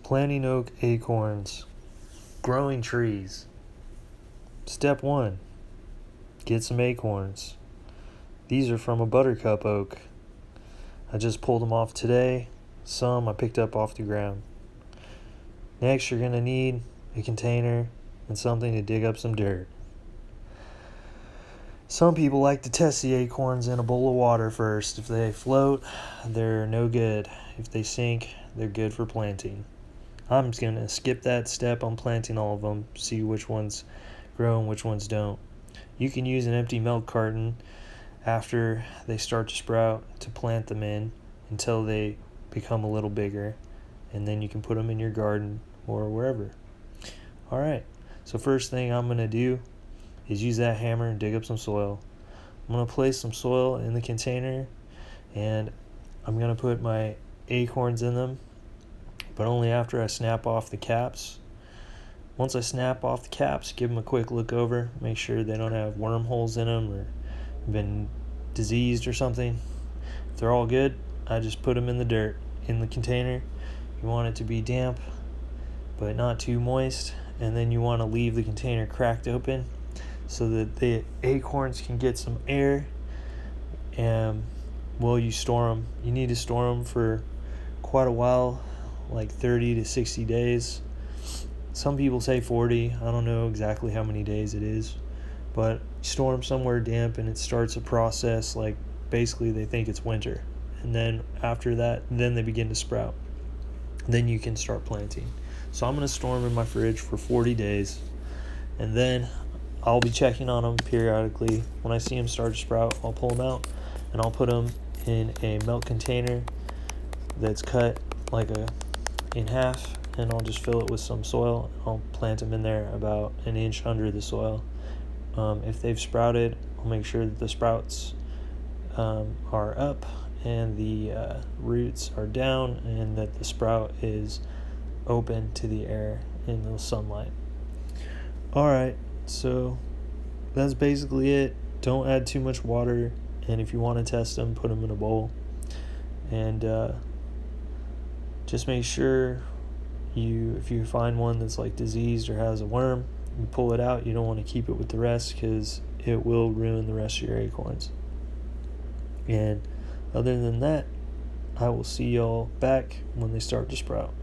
Planting oak acorns. Growing trees. Step 1. Get some acorns. These are from a buttercup oak. I just pulled them off today. Some I picked up off the ground. Next, you're going to need a container and something to dig up some dirt. Some people like to test the acorns in a bowl of water first. If they float, they're no good. If they sink, they're good for planting. I'm just going to skip that step on planting all of them, see which ones grow and which ones don't. You can use an empty milk carton after they start to sprout to plant them in until they become a little bigger, and then you can put them in your garden or wherever. Alright, so first thing I'm going to do is use that hammer and dig up some soil. I'm going to place some soil in the container, and I'm going to put my acorns in them, but only after I snap off the caps. Once I snap off the caps, give them a quick look over, make sure they don't have wormholes in them or been diseased or something. If they're all good, I just put them in the dirt in the container. You want it to be damp but not too moist, and then you want to leave the container cracked open so that the acorns can get some air. And while you store them, you need to store them for quite a while, like 30 to 60 days. Some people say 40. I don't know exactly how many days it is, but store them somewhere damp and it starts a process. Like basically they think it's winter, and then after that, then they begin to sprout. Then you can start planting. So I'm going to store them in my fridge for 40 days, and then I'll be checking on them periodically. When I see them start to sprout, I'll pull them out and I'll put them in a milk container that's cut in half, and I'll just fill it with some soil. I'll plant them in there about an inch under the soil. If they've sprouted, I'll make sure that the sprouts are up and the roots are down, and that the sprout is open to the air in the sunlight. Alright, so that's basically it. Don't add too much water, and if you want to test them, put them in a bowl. And just make sure if you find one that's like diseased or has a worm, you pull it out. You don't want to keep it with the rest because it will ruin the rest of your acorns. And other than that, I will see y'all back when they start to sprout.